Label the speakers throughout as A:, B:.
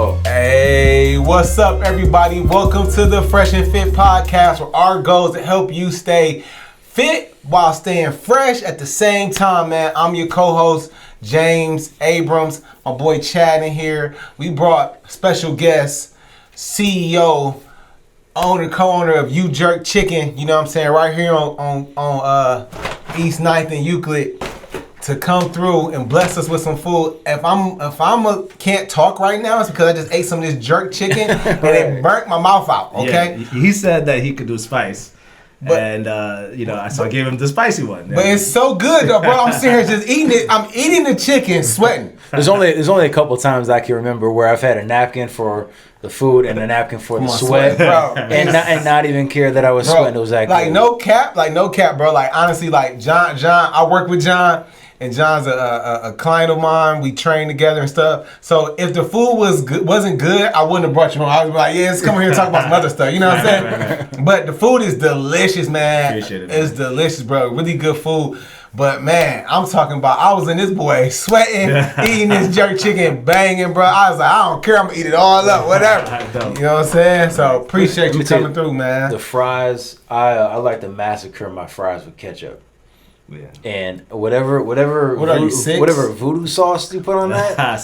A: Oh.
B: Hey, what's up, everybody? Welcome to the Fresh and Fit podcast, where our goal is to help you stay fit while staying fresh at the same time, man. I'm your co-host, James Abrams. My boy Chad in here. We brought special guest, CEO, co-owner of UJerk Chicken. You know what I'm saying? Right here on East 9th and Euclid, to come through and bless us with some food. If I'm can't talk right now, it's because I just ate some of this jerk chicken and it burnt my mouth out. Okay.
A: Yeah, he said that he could do spice, so I gave him the spicy one.
B: But it's so good though, bro. I'm sitting here just eating it. I'm eating the chicken, sweating.
C: There's only a couple times I can remember where I've had a napkin for the food and a napkin for the sweat,
B: bro.
C: and not even care that I was sweating. It was
B: like no cap, bro. Like honestly, like John. I work with John. And John's a client of mine. We train together and stuff. So if the food wasn't good, I wouldn't have brought you on. I was like, yeah, let's come here and talk about some other stuff. You know what I'm saying? Right. But the food is delicious, man.
A: Appreciate it, man.
B: It's delicious, bro. Really good food. But man, I'm talking about, I was in this boy sweating, eating this jerk chicken, banging, bro. I was like, I don't care. I'm going to eat it all up, whatever. You know what I'm saying? So appreciate you coming through, man.
C: The fries, I like to massacre my fries with ketchup.
A: Yeah.
C: And whatever
B: What are you, 6?
C: whatever voodoo sauce you put on that, I'm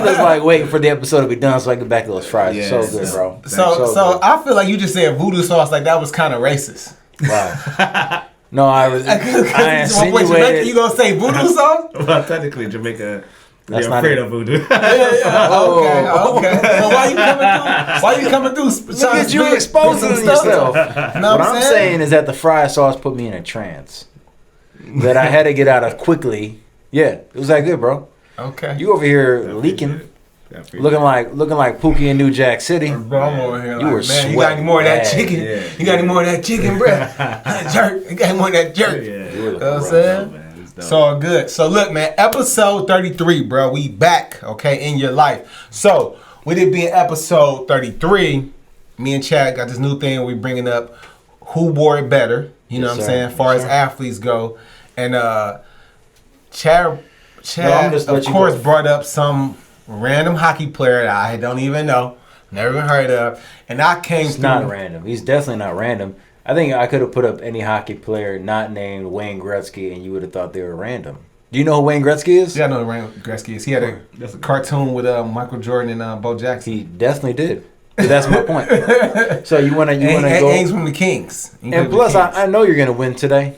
C: just like waiting for the episode to be done so I can get back to those fries. Yes. So good, bro.
B: So I feel like you just said voodoo sauce like that was kind of racist.
C: Wow. No, I insinuated.
B: You gonna say voodoo sauce?
A: Well, technically, Jamaica.
C: That's
A: They're afraid of voodoo.
B: Okay. So why you coming through?
C: Look at you exposing yourself. What I'm saying is that the fried sauce put me in a trance that I had to get out of quickly. Yeah, it was that good, bro.
B: Okay.
C: You over here leaking, looking like Pookie in New Jack City.
B: Bro, I'm over here.
C: You were
B: man,
C: sweating.
B: you got any more of that chicken?
A: Yeah.
B: You got any more of that chicken, bro? Jerk. You got any more of that jerk?
A: Yeah.
B: You know what I'm saying? It's all good. So look, man, episode 33, bro. We back, okay, in your life. So with it being episode 33, me and Chad got this new thing. We bringing up who wore it better. You know what I'm saying? As far as athletes go. And Chad of course, brought up some random hockey player that I don't even know, never even heard of. And I came
C: through. Not random. He's definitely not random. I think I could have put up any hockey player not named Wayne Gretzky, and you would have thought they were random. Do you know who Wayne Gretzky is?
B: Yeah, I know who Wayne Gretzky is. He had a cartoon with Michael Jordan and Bo Jackson.
C: He definitely did. But that's my point. So you wanna go?
B: A's from the Kings.
C: And plus, I know you're gonna win today,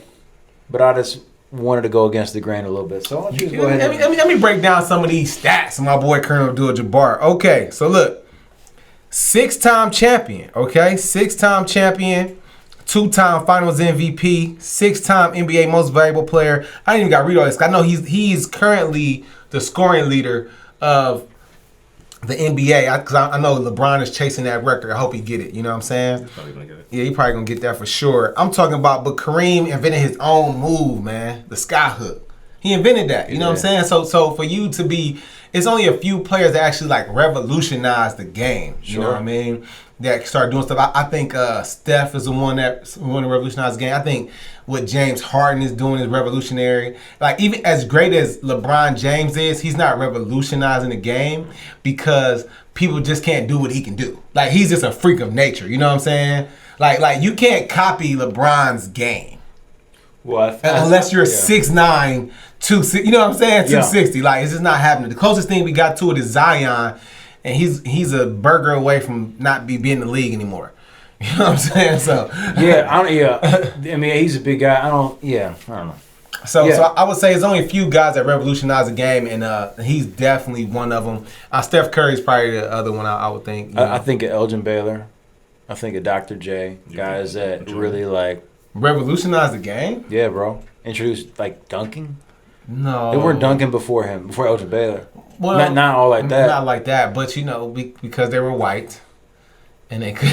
C: but I just wanted to go against the grain a little bit. So why don't you go ahead?
B: Let me break down some of these stats of my boy Colonel Abdul-Jabbar. Okay, so look, 6-time champion. Okay, 6-time champion, 2-time Finals MVP, 6-time NBA Most Valuable Player. I didn't even got to read all this. I know he's currently the scoring leader of the NBA, because I know LeBron is chasing that record. I hope he get it. You know what I'm saying?
A: He's probably gonna get it.
B: Yeah, he probably gonna get that for sure. I'm talking about, but Kareem invented his own move, man. The sky hook. He invented that. You know what I'm saying? So for you to be, it's only a few players that actually like revolutionized the game. You know what I mean? That start doing stuff. I think Steph is the one that revolutionized the game. I think what James Harden is doing is revolutionary. Like, even as great as LeBron James is, he's not revolutionizing the game because people just can't do what he can do. Like, he's just a freak of nature. You know what I'm saying? Like you can't copy LeBron's game.
C: Well,
B: unless you're 6'9", 260. You know what I'm saying? 260. Like, it's just not happening. The closest thing we got to it is Zion. And he's a burger away from not being in the league anymore. You know what I'm saying? So
C: I mean, he's a big guy. I don't know.
B: So I would say there's only a few guys that revolutionize the game, and he's definitely one of them. Steph Curry's probably the other one. I would think. You know?
C: I think of Elgin Baylor. I think of Dr. J. Guys that really like
B: revolutionize the game.
C: Yeah, bro. Introduced like dunking.
B: No,
C: they weren't dunking before Elgin Baylor.
B: Well,
C: not all like that.
B: Not like that, but you know, because they were white, and they could.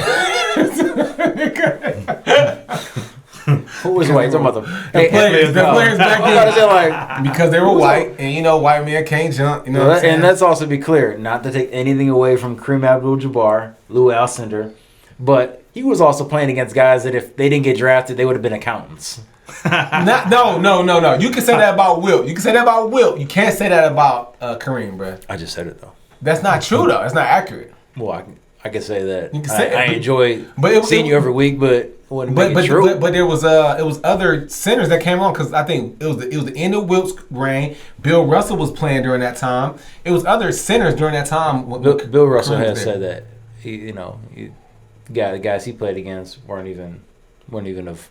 C: Who was white? Talking about
B: the players back then. Because they were white, and you know, white men can't jump. You know, what I'm saying?
C: And let's also be clear, not to take anything away from Kareem Abdul-Jabbar, Lou Alcindor, but he was also playing against guys that if they didn't get drafted, they would have been accountants.
B: No. You can say that about Wilt. You can say that about Wilt. You can't say that about Kareem, bro.
C: I just said it though.
B: That's not true though. That's not accurate.
C: Well, I can say that
B: You can say
C: I
B: it,
C: enjoy seeing you every week, but it wouldn't make it true.
B: But there was it was other centers that came on because I think it was the end of Wilt's reign. Bill Russell was playing during that time. It was other centers during that time.
C: Bill Russell has said that the guys he played against wouldn't even have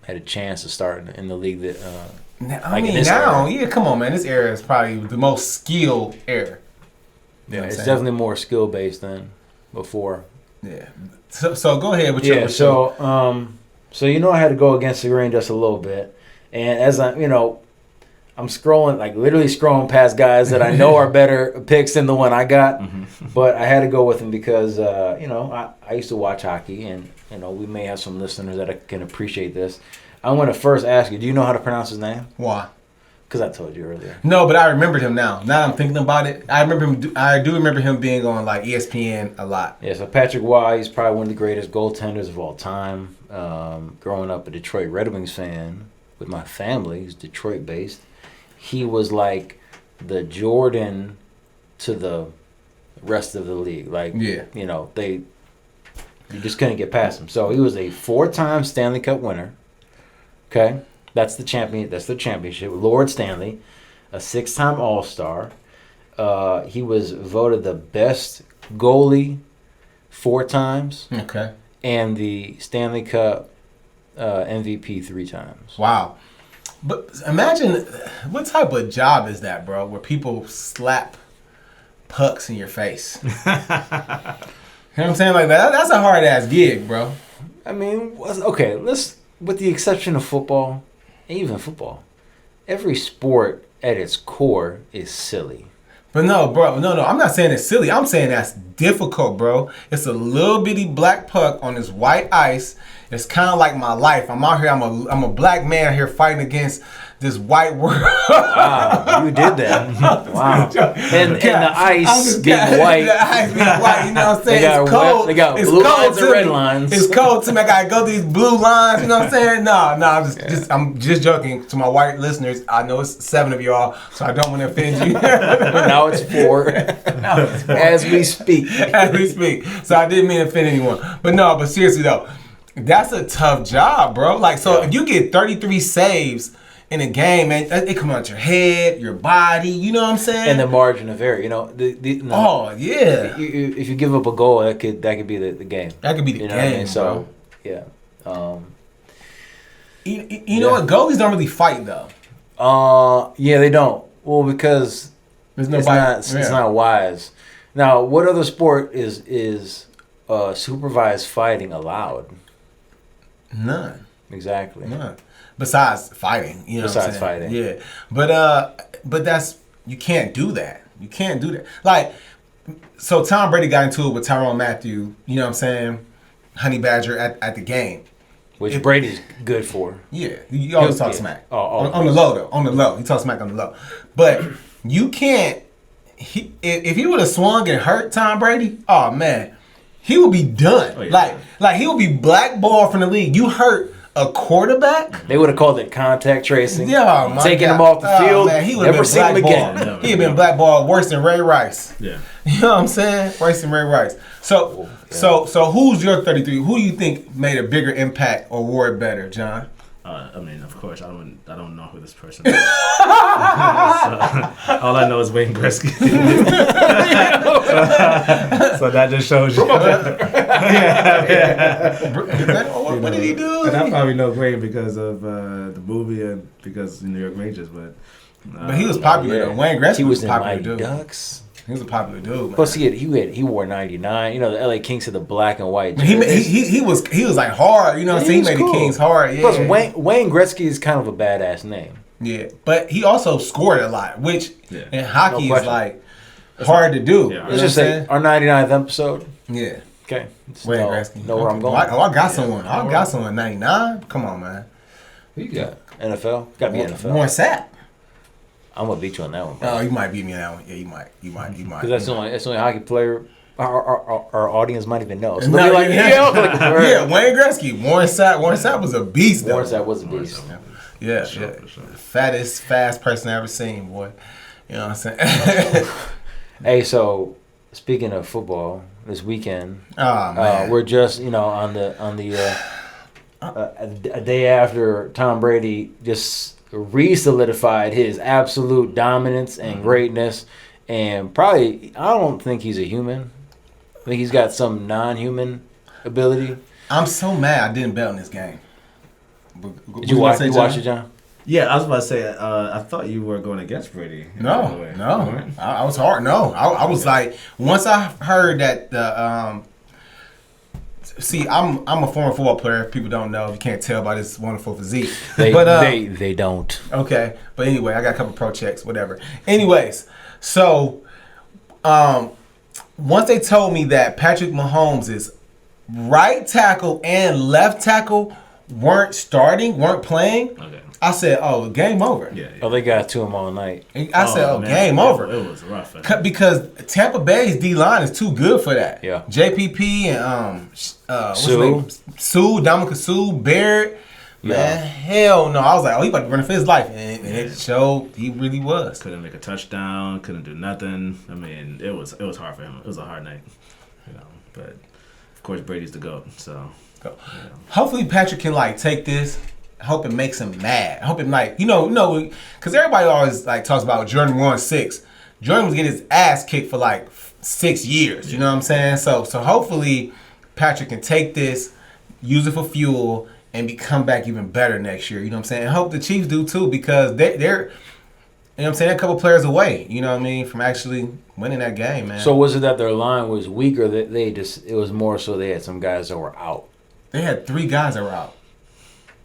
C: had a chance to start in the league that.
B: Come on, man. This era is probably the most skilled era.
C: Yeah, it's definitely more skill based than before.
B: Yeah. So go ahead with
C: your. So I had to go against the grain just a little bit, and as I'm scrolling, like literally scrolling past guys that I know are better picks than the one I got, but I had to go with him because I used to watch hockey, and we may have some listeners that can appreciate this. I want to first ask you, do you know how to pronounce his name?
B: Why?
C: Because I told you earlier.
B: No, but I remembered him now. Now that I'm thinking about it, I do remember him being on like ESPN a lot.
C: Yeah, so Patrick Waugh, he's probably one of the greatest goaltenders of all time. Growing up a Detroit Red Wings fan with my family, he's Detroit based. He was like the Jordan to the rest of the league. Like, you just couldn't get past him. So he was a 4-time Stanley Cup winner. Okay, that's the champion. That's the championship. Lord Stanley, a 6-time All-Star. He was voted the best goalie 4 times.
B: Okay,
C: and the Stanley Cup MVP 3 times.
B: Wow. But imagine, what type of job is that, bro? Where people slap pucks in your face. You know what I'm saying? Like that's a hard ass gig, bro.
C: I mean, okay, with the exception of football, even football, every sport at its core is silly.
B: But no, bro, no, I'm not saying it's silly. I'm saying that's difficult, bro. It's a little bitty black puck on this white ice. It's kind of like my life. I'm out here. I'm a black man here fighting against this white world.
C: Wow, you did that. Wow. And the ice being white.
B: The ice being white. You know what I'm saying? It's cold.
C: They got
B: it's
C: blue
B: cold
C: lines and red lines.
B: It's cold to me. I gotta go through these blue lines. You know what I'm saying? No. I'm just joking. To my white listeners, I know it's 7 of y'all, so I don't want to offend you.
C: Now it's 4. As we speak.
B: As we speak. So I didn't mean to offend anyone. But seriously though, that's a tough job, bro. Like, so if you get 33 saves in a game, man, it come out your head, your body. You know what I'm saying?
C: And the margin of error.
B: Oh yeah.
C: If you give up a goal, that could be the game.
B: That could be the game. What I mean?
C: So
B: yeah. You know what? Goalies don't really fight though.
C: Yeah, they don't. Well, because it's not wise. Now, what other sport is supervised fighting allowed?
B: None.
C: Exactly.
B: None. Besides fighting, you know.
C: Besides fighting,
B: yeah. But that's, you can't do that. You can't do that. Like, so Tom Brady got into it with Tyrann Mathieu. You know what I'm saying? Honey Badger at the game,
C: which Brady's good for.
B: Yeah, you always talk smack on the low though. On the low, he talks smack on the low. But you can't. If he would have swung and hurt Tom Brady, oh man, he would be done. Oh, yeah. Like he would be blackballed from the league. You hurt a quarterback?
C: They would have called it contact tracing.
B: Yeah, my
C: taking
B: God.
C: him off the field.
B: Man, he would
C: never
B: have
C: seen him again.
B: No, he'd been blackballed worse than Ray Rice.
A: Yeah.
B: You know what I'm saying? Worse than Ray Rice. So who's your 33? Who do you think made a bigger impact or wore it better, John?
A: I mean, of course, I don't know who this person is. So, all I know is Wayne Gretzky. So that just shows you.
B: What did he do?
A: And I probably know Wayne because of the movie and because New York Rangers, but
B: he was popular though. Wayne Gretzky
C: was
B: in
C: popular
B: Mighty
C: dude. Ducks.
B: He was a popular dude. Man.
C: Plus, he wore 99. You know, the LA Kings had the black and white.
B: He was like hard. You know what I'm saying? He made the Kings hard. Yeah.
C: Plus, Wayne Gretzky is kind of a badass name.
B: Yeah, but he also scored a lot, which in hockey is like hard to do.
A: Yeah.
C: Let's just say our 99th episode.
B: Yeah.
C: Okay.
B: Wayne Gretzky.
C: Know where I'm going.
B: I got someone. I got someone 99. Come on, man.
C: Who you got? NFL? Got to be NFL.
B: More Sapp.
C: I'm gonna beat you on that one. Bro.
B: Oh, you might beat me on that one. Yeah, you might.
C: Because that's the only hockey player our audience might even know. So
B: no,
C: like,
B: yeah, Wayne Gretzky, Warren Sapp was a beast.
C: Warren Sapp was a beast.
B: Yeah, for sure. Fattest, fast person I ever seen, boy. You know what I'm saying?
C: Hey, so speaking of football, this weekend,
B: man.
C: we're just on the a day after Tom Brady just re-solidified his absolute dominance and greatness, and probably I don't think he's a human. I think he's got some non-human ability.
B: I'm so mad I didn't bet on this game.
C: Did you watch it, John?
A: Yeah, I was about to say. I thought you were going against Brady.
B: No. I was hard. No, I was like, once I heard that the see, I'm a former football player. People don't know. You can't tell by this wonderful physique.
C: They don't.
B: Okay, but anyway, I got a couple pro checks, whatever. Anyways, so once they told me that Patrick Mahomes is right tackle and left tackle weren't playing,
A: Okay.
B: I said, "Oh, game over."
A: Yeah.
C: Oh, they got to him all night.
B: I said,
A: man.
B: game over.
A: It was rough.
B: Because Tampa Bay's D line is too good for that.
C: Yeah.
B: JPP and what's his name? Dominic Sue, Barrett.
C: Yeah.
B: Man, hell no. I was like, oh, he about to run for his life. And it showed he really was.
A: Couldn't make a touchdown, couldn't do nothing. I mean, it was hard for him. It was a hard night. But of course Brady's the GOAT, so
B: Hopefully Patrick can take this. I hope it makes him mad. I hope it because everybody always talks about Jordan won 6. Jordan was getting his ass kicked for 6 years. You know what I'm saying? So hopefully Patrick can take this, use it for fuel, and come back even better next year. You know what I'm saying? I hope the Chiefs do too, because they're you know what I'm saying, a couple players away, you know what I mean, from actually winning that game, man.
C: So was it that their line was weak, or that it was more so they had some guys that were out?
B: They had 3 guys that were out.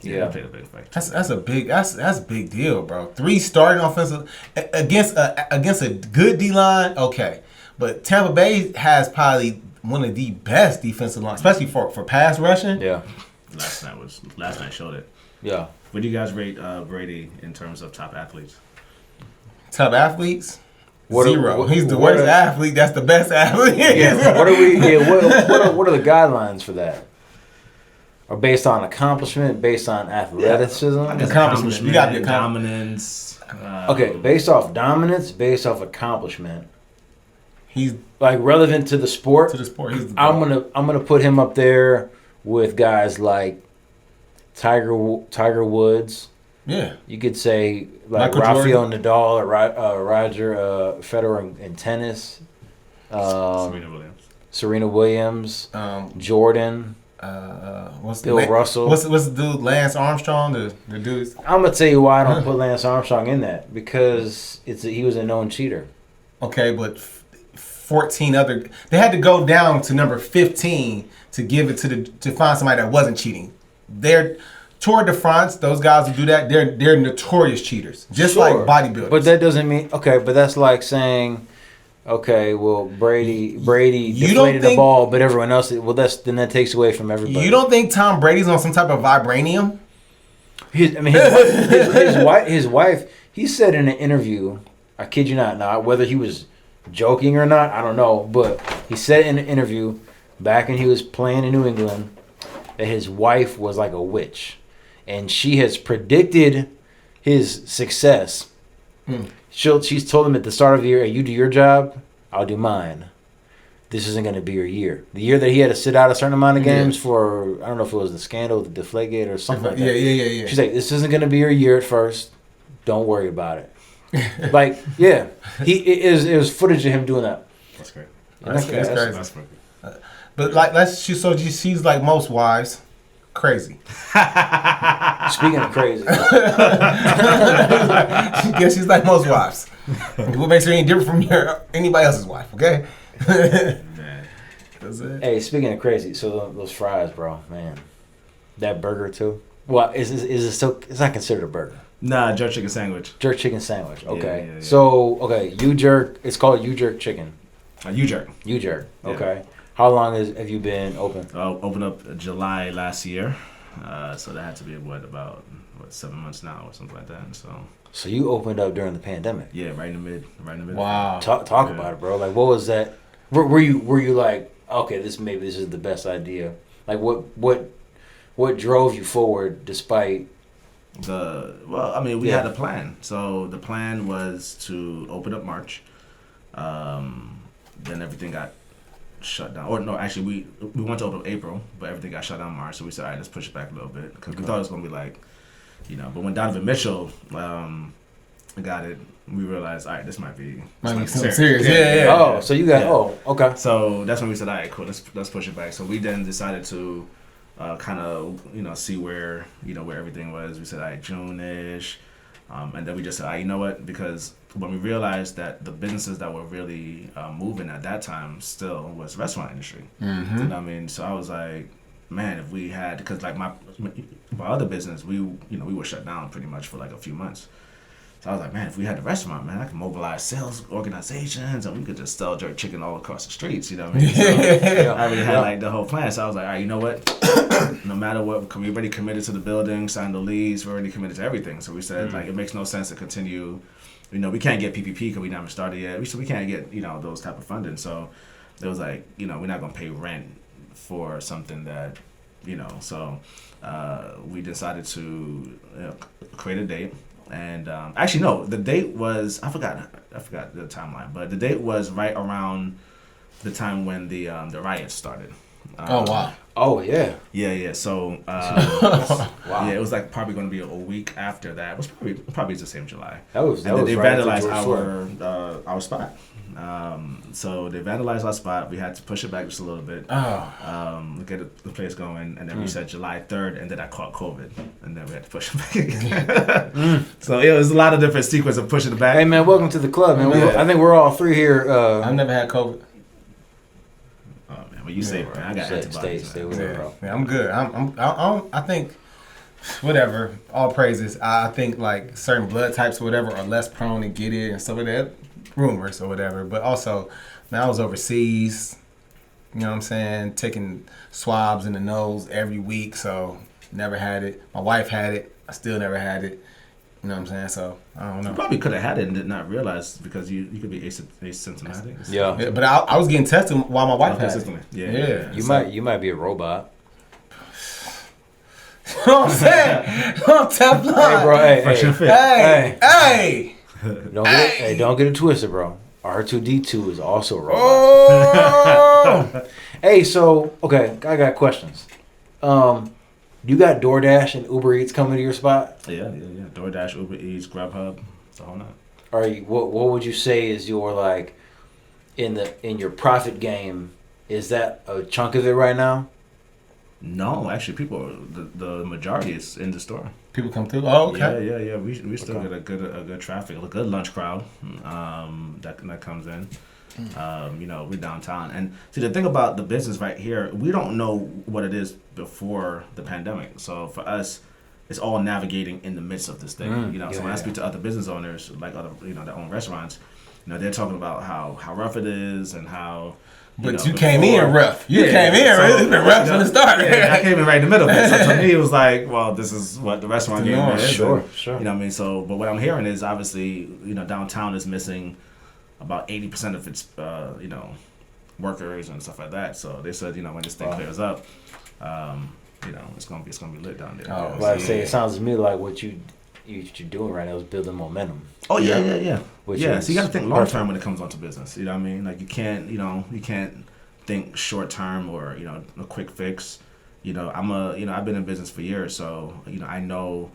C: Yeah.
B: That's a big deal, bro. 3 starting offensive against a good D line, okay. But Tampa Bay has probably one of the best defensive lines, especially for pass rushing.
C: Yeah.
A: Last night showed it.
C: Yeah.
A: What do you guys rate Brady in terms of top athletes?
B: Top athletes? 0. He's the worst athlete. That's the best athlete.
C: Yeah. What are the guidelines for that? Or based on accomplishment, based on athleticism?
B: Accomplishment. You got the
A: dominance.
C: Okay, based off dominance, based off accomplishment.
B: He's
C: relevant to the sport.
B: I'm
C: gonna put him up there with guys like Tiger Woods.
B: Yeah.
C: You could say
B: Michael
C: Rafael Nadal or Roger Federer in tennis. Serena Williams. Jordan. Bill Russell.
B: What's the dude? Lance Armstrong. The dudes.
C: I'm gonna tell you why I don't put Lance Armstrong in that, because he was a known cheater.
B: Okay, but 14 other. They had to go down to number 15 to give it to find somebody that wasn't cheating. They're Tour de France. Those guys who do that, they're notorious cheaters, just like bodybuilders.
C: But that doesn't mean But that's like saying, okay, well, Brady deflated the ball, but everyone else. Well, then that takes away from everybody.
B: You don't think Tom Brady's on some type of vibranium?
C: His wife. He said in an interview, I kid you not. Now, whether he was joking or not, I don't know. But he said in an interview back when he was playing in New England that his wife was like a witch, and she has predicted his success. She's told him at the start of the year, hey, you do your job, I'll do mine. This isn't going to be your year. The year that he had to sit out a certain amount of games for, I don't know if it was the scandal with the Deflategate or something like that.
B: Yeah.
C: She's like, this isn't going to be your year at first. Don't worry about it. It was footage of him doing that.
A: That's great.
B: That's crazy. But she's like most wives. Crazy.
C: Speaking of crazy.
B: I guess she's like most wives. What makes her any different from anybody else's wife, okay? That's it.
C: Hey, speaking of crazy, so those fries, bro, man. That burger too? Well, is it still, it's not considered a burger.
A: Nah, jerk chicken sandwich.
C: Jerk chicken sandwich, okay.
A: Yeah.
C: So, UJerk, it's called UJerk chicken.
A: UJerk.
C: UJerk, okay.
A: Yeah.
C: How long have you been open?
A: Opened up July last year. So that had to be about 7 months now or something like that. So
C: you opened up during the pandemic?
A: Yeah, right in the mid.
B: Wow.
C: Talk about it, bro. Like, what was that? Were you like, okay, this is the best idea? Like, what drove you forward despite?
A: We had a plan. So the plan was to open up March. Then everything got shut down. Or no, actually, we went to open April, but everything got shut down in March. So we said, all right, let's push it back a little bit because we thought it was gonna be like, but when Donovan Mitchell got it, we realized, all right, this might be
B: serious. Yeah.
C: Oh, so you got okay.
A: So that's when we said, all right, cool, let's push it back. So we then decided to kind of see where where everything was. We said, all right, June-ish, and then we just said, all right, you know what? Because when we realized that the businesses that were really moving at that time still was restaurant industry.
B: Mm-hmm.
A: You know what I mean? So I was like, man, if we had, because like my other business, we were shut down pretty much for like a few months. So I was like, man, if we had the restaurant, man, I could mobilize sales organizations and we could just sell jerk chicken all across the streets, you know what I mean? So I already had like the whole plan. So I was like, all right, you know what? No matter what, we already committed to the building, signed the lease, we're already committed to everything. So we said, like, it makes no sense to continue. We can't get PPP because we never started yet. We can't get, those type of funding. So it was like, we're not going to pay rent for something that, so we decided to create a date. And actually, no, the date was, I forgot the timeline, but the date was right around the time when the riots started.
B: Oh, wow.
C: Oh, yeah.
A: Yeah. So,
C: wow.
A: Yeah, it was like probably going to be a week after that. It was probably the same July.
C: And then
A: they
C: right
A: vandalized our spot. So they vandalized our spot. We had to push it back just a little bit. Get the place going, and then we said July 3rd, and then I caught COVID, and then we had to push it back again. So it was a lot of different sequence of pushing it back.
C: Hey man, welcome to the club, man.
A: Yeah.
C: I think we're all three here.
B: I've never had COVID.
A: Oh man, well you safe, man. I got antibodies.
C: Stay with it, bro.
B: Yeah, I'm good. I think whatever. All praises. I think like certain blood types or whatever are less prone to get it and stuff like that. Rumors or whatever, but also, man, I was overseas. You know what I'm saying? Taking swabs in the nose every week, so never had it. My wife had it. I still never had it. You know what I'm saying? So I don't know.
A: You probably could have had it and did not realize because you could be asymptomatic.
C: Yeah,
B: but I was getting tested while my wife had it.
A: Yeah.
C: You might be a robot.
B: You know what I'm saying? I'm Teflon.
C: Hey, bro.
B: Hey.
C: Don't get it twisted, bro. R2D2 is also a robot.
B: Oh.
C: Hey, so okay, I got questions. You got DoorDash and Uber Eats coming to your spot?
A: Yeah. DoorDash, Uber Eats, Grubhub, the whole nine.
C: Are you? What would you say is your like in your profit game? Is that a chunk of it right now?
A: No, actually, the majority is in the store.
B: People come through. Oh, okay.
A: Yeah. We still get a good traffic, a good lunch crowd that comes in. We're downtown, and see the thing about the business right here, we don't know what it is before the pandemic. So for us, it's all navigating in the midst of this thing. So when I speak to other business owners, like other that own restaurants, they're talking about how rough it is and how.
B: But you came in rough. You came in rough. It's been rough from the start.
A: I came in right in the middle of it. So to me, it was like, well, this is what the restaurant game is.
C: Sure.
A: You know what I mean? So, but what I'm hearing is obviously, downtown is missing about 80% of its, workers and stuff like that. So they said, when this thing clears up, it's gonna be lit down there.
C: Oh, well, I say it sounds to me like what you're doing right now is building momentum.
A: Oh yeah. So you got to think long term when it comes onto business. You know what I mean? Like you can't think short term or a quick fix. I've been in business for years, so I know.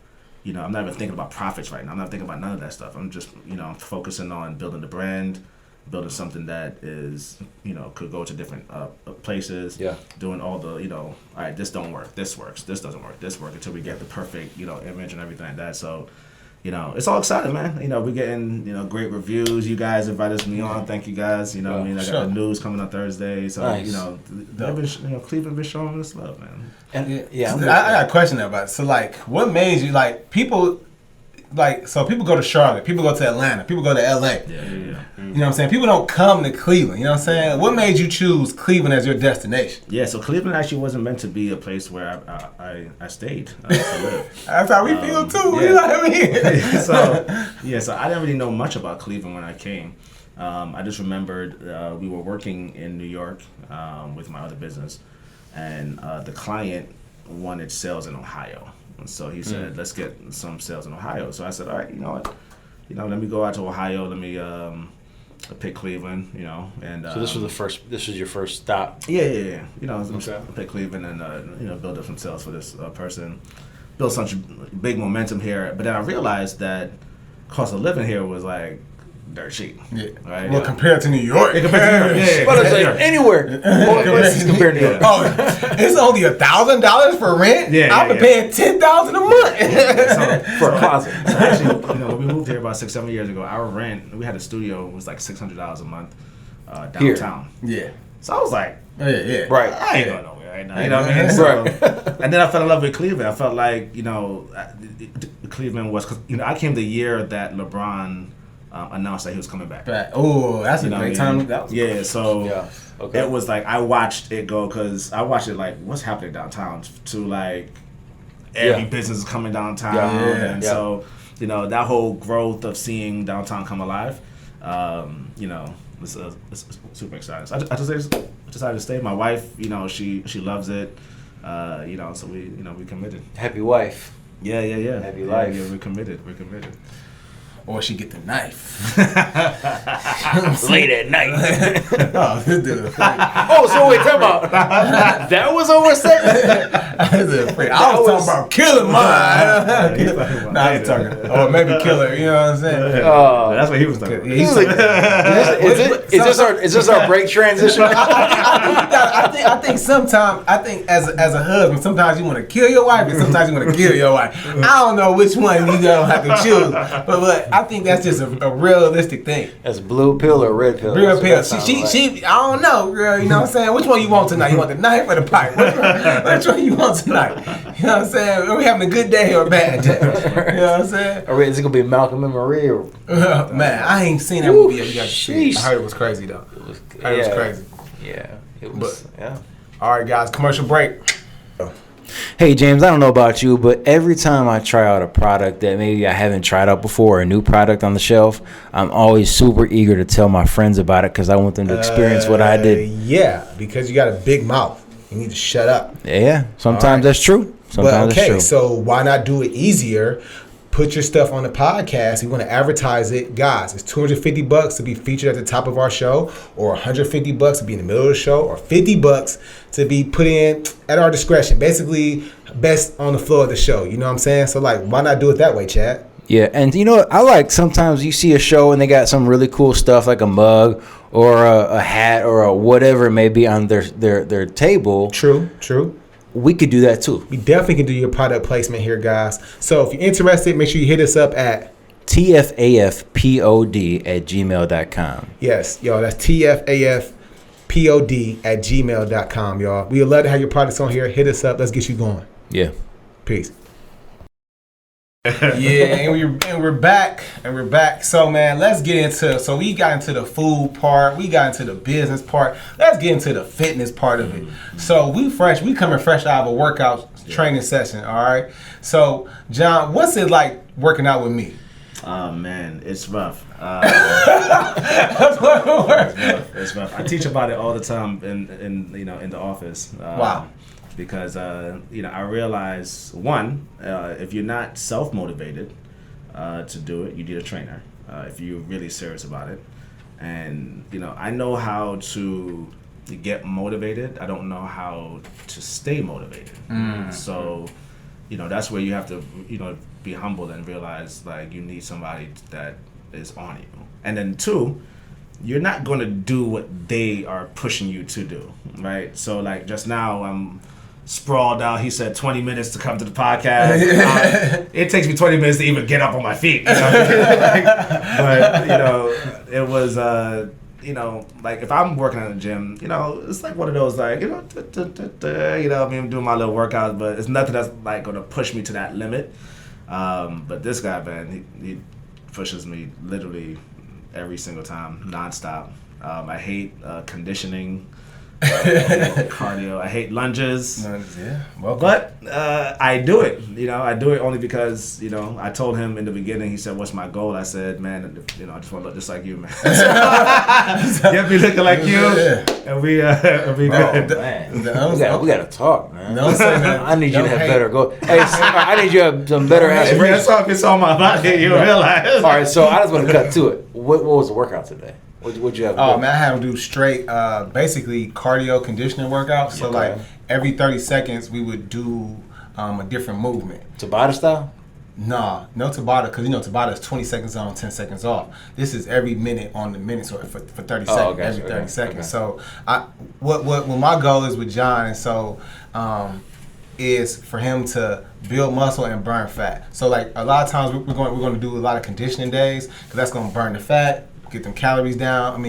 A: I'm not even thinking about profits right now. I'm not thinking about none of that stuff. I'm just focusing on building the brand, building something that is could go to different places. Yeah. Doing all the all right, this don't work, this works, this doesn't work, this works until we get the perfect image and everything like that. So. It's all exciting, man. We're getting, great reviews. You guys invited me on. Thank you guys. I got the news coming on Thursday. So,
C: nice.
A: Cleveland been showing us love, man.
B: And I got a question about it. So, like, what made you, people go to Charlotte, people go to Atlanta, people go to LA.
A: Yeah.
B: You know what I'm saying? People don't come to Cleveland. You know what I'm saying? What made you choose Cleveland as your destination?
A: Yeah, so Cleveland actually wasn't meant to be a place where I stayed to live.
B: That's how we feel too.
A: Yeah.
B: You know what I mean?
A: So I didn't really know much about Cleveland when I came. I just remembered we were working in New York with my other business, and the client wanted sales in Ohio. And so he said, let's get some sales in Ohio. So I said, all right, you know what? Let me go out to Ohio. Let me I picked Cleveland, you know, and
C: So this was your first stop.
A: Yeah. You know,
C: Okay.
A: I picked Cleveland and you know, build up some sales for this person, built such big momentum here. But then I realized that cost of living here was like dirt cheap.
B: Yeah.
A: Right.
B: Well, compared to New York.
A: Yeah, compared to New York, yeah.
C: But it's like anywhere. Compared to you.
B: Oh, it's only $1,000 for rent.
A: Yeah,
B: I've been
A: yeah.
B: paying $10,000 a month.
C: For a closet.
A: So actually, you know, when we moved here about 6-7 years ago, our rent, we had a studio, was like $600 a month downtown.
B: Yeah.
A: So I was like,
B: Yeah.
C: Right.
A: I ain't going nowhere right now. You know what I mean? So, and then I fell in love with Cleveland. I felt like, you know, Cleveland was, cause, you know, I came the year that LeBron announced that he was coming back.
B: Right. Oh, that's a
A: You know
B: great
A: what I mean?
B: time. That was
A: Yeah, so
C: Yeah. Okay.
A: it was like I watched it go because I watched it like what's happening downtown to like every
C: Yeah.
A: business is coming downtown,
B: Yeah.
A: and
C: Yeah.
A: so you know that whole growth of seeing downtown come alive. You know, it's super exciting. So I just decided to stay. My wife, you know, she loves it. You know, so we committed.
C: Happy wife.
A: Yeah.
C: Happy life.
A: Yeah, we're committed.
B: Or she get the knife.
C: Late at night.
B: Oh, this dude.
C: Oh, so wait, talk about that was over sex.
B: I was talking about killing mine. Nah, I was talking. Or maybe kill her. You know what I'm saying?
A: That's what he was talking about.
B: He's like,
C: Is this our break transition?
B: I think sometimes, as a husband, sometimes you want to kill your wife and sometimes you want to kill your wife. I don't know which one you gonna have to choose, but I think that's just a realistic thing.
C: That's blue pill or red pill?
B: Real pill.
C: That's what that
B: She,
C: sounds like.
B: I don't know, girl. You know what I'm saying? Which one you want tonight? You want the knife or the pipe? Which one you want tonight? You know what I'm saying? Are we having a good day or a bad day? You know what I'm saying?
C: Or is it gonna be Malcolm and Marie? Or
B: Man, I ain't seen that movie yet. You got to see it.
C: Sheesh.
B: I heard it was crazy though.
C: it was,
B: I heard it was crazy.
C: Yeah, it was. Yeah.
B: All right, guys. Commercial break.
C: Hey James, I don't know about you, but every time I try out a product that maybe I haven't tried out before, or a new product on the shelf, I'm always super eager to tell my friends about it because I want them to experience what I did.
B: Yeah, because you got a big mouth. You need to shut up.
C: Yeah, sometimes that's true. Sometimes
B: But okay,
C: that's true.
B: so why not do it easier? Put your stuff on the podcast. You want to advertise it, guys. It's $250 to be featured at the top of our show, or $150 to be in the middle of the show, or $50 to be put in at our discretion. Basically, best on the floor of the show. You know what I'm saying? So, like, why not do it that way, Chad?
C: Yeah, and you know what? I like sometimes you see a show and they got some really cool stuff like a mug or a hat or a whatever it may be on their table.
B: True.
C: We could do that too.
B: We definitely can do your product placement here, guys. So if you're interested, make sure you hit us up at
C: tfafpod@gmail.com.
B: yes, y'all. That's tfafpod@gmail.com, y'all. We would love to have your products on here. Hit us up. Let's get you going.
C: Yeah.
B: Peace. Yeah, and we're back. So man, let's get into. So we got into the food part. We got into the business part. Let's get into the fitness part of it. So we coming fresh out of a workout training session. All right. So John, what's it like working out with me?
A: Oh man, it's rough. It's rough. I teach about it all the time in the office.
B: Wow.
A: Because I realize if you're not self-motivated to do it, you need a trainer. If you're really serious about it, and I know how to get motivated. I don't know how to stay motivated. So, that's where you have to be humble and realize like you need somebody that is on you. And then 2, you're not going to do what they are pushing you to do, right? So like just now I'm sprawled out. He said 20 minutes to come to the podcast. It takes me 20 minutes to even get up on my feet. But it was like if I'm working at the gym, it's like one of those like I'm doing my little workouts, but it's nothing that's like gonna push me to that limit. But this guy, man, he pushes me literally every single time, nonstop. I hate conditioning. Cardio. I hate lunges.
B: Yeah, welcome.
A: But I do it. I do it only because I told him in the beginning. He said, "What's my goal?" I said, "Man, I just want to look just like you, man. Get me looking like you, and we good."
C: Man, we got to talk, man.
B: Don't say that.
C: I need you to have
B: hate.
C: better goals. Hey, I need you to have some better
A: If
C: aspirations.
A: you saw my body, you realize.
C: All right, so I just want to cut to it. What was the workout today? What'd you have?
B: Oh man, I had to do straight, basically cardio conditioning workouts. So
C: Okay.
B: like every 30 seconds we would do a different movement.
C: Tabata style?
B: Nah, no Tabata, because Tabata is 20 seconds on, 10 seconds off. This is every minute on the minute, so for 30 seconds,
C: okay,
B: every 30
C: okay,
B: seconds.
C: okay.
B: So what my goal is with John, and so is for him to build muscle and burn fat. So like a lot of times we're going to do a lot of conditioning days, because that's going to burn the fat, get them calories down.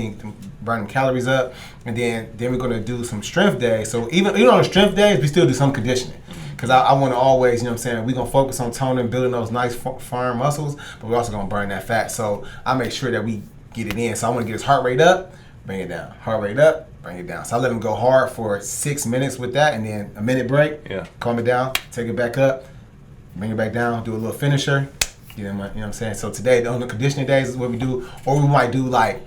B: Burn them calories up, and then we're going to do some strength days. So even on the strength days, we still do some conditioning. Because I want to always, we're going to focus on toning, building those nice firm muscles, but we're also going to burn that fat. So I make sure that we get it in. So I want to get his heart rate up, bring it down. Heart rate up, bring it down. So I let him go hard for 6 minutes with that, and then a minute break, calm it down, take it back up, bring it back down, do a little finisher. You know what I'm saying? So today, on the conditioning days is what we do, or we might do like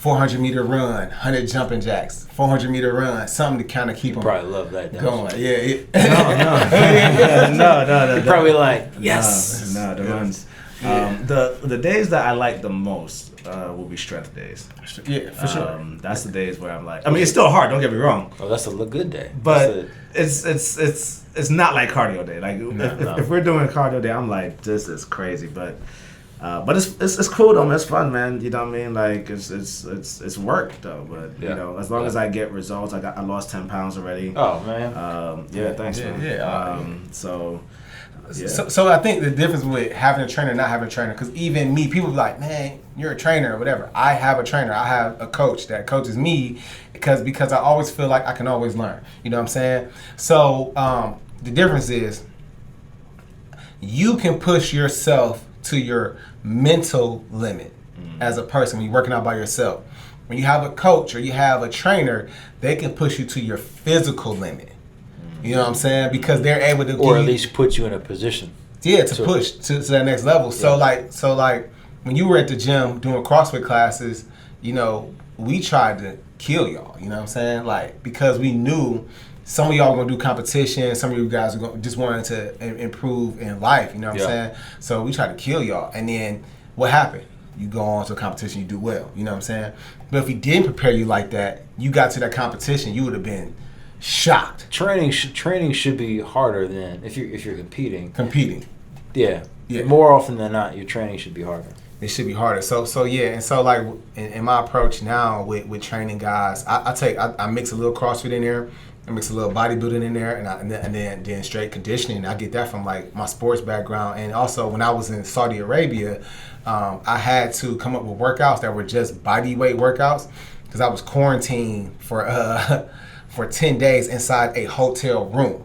B: 400-meter run, 100 jumping jacks, 400-meter run, something to kind of keep them
C: Probably love that.
B: going. Yeah.
A: No.
C: You're probably like, yes.
A: No, the runs. The days that I like the most will be strength days.
B: Yeah, for sure.
A: That's the days where I'm like, it's still hard. Don't get me wrong.
C: Oh, that's a good day.
A: But it's not like cardio day. Like if we're doing cardio day, I'm like, this is crazy. But it's cool though, man. It's fun, man. You know what I mean? Like it's work though. But as long as I get results, I lost 10 pounds already.
C: Oh man.
A: Thanks, man.
B: So I think the difference with having a trainer and not having a trainer, because even me, people be like, man, you're a trainer or whatever. I have a trainer. I have a coach that coaches me because I always feel like I can always learn. You know what I'm saying? So the difference is you can push yourself to your mental limit as a person when you're working out by yourself. When you have a coach or you have a trainer, they can push you to your physical limit. You know what I'm saying? Because they're able to
C: or at least put you in a position.
B: Yeah, to push to that next level. So like when you were at the gym doing CrossFit classes, we tried to kill y'all. You know what I'm saying? Like, because we knew some of y'all were gonna do competition, some of you guys were just wanting to improve in life. You know what I'm saying? So we tried to kill y'all, and then what happened? You go on to a competition, you do well. You know what I'm saying? But if we didn't prepare you like that, you got to that competition, you would have been shocked.
C: Training should be harder than if you're competing.
B: Yeah.
C: More often than not, your training should be harder.
B: It should be harder. So and so like in my approach now with training guys, I mix a little CrossFit in there, I mix a little bodybuilding in there, and then straight conditioning. I get that from like my sports background, and also when I was in Saudi Arabia, I had to come up with workouts that were just body weight workouts because I was quarantined for 10 days inside a hotel room.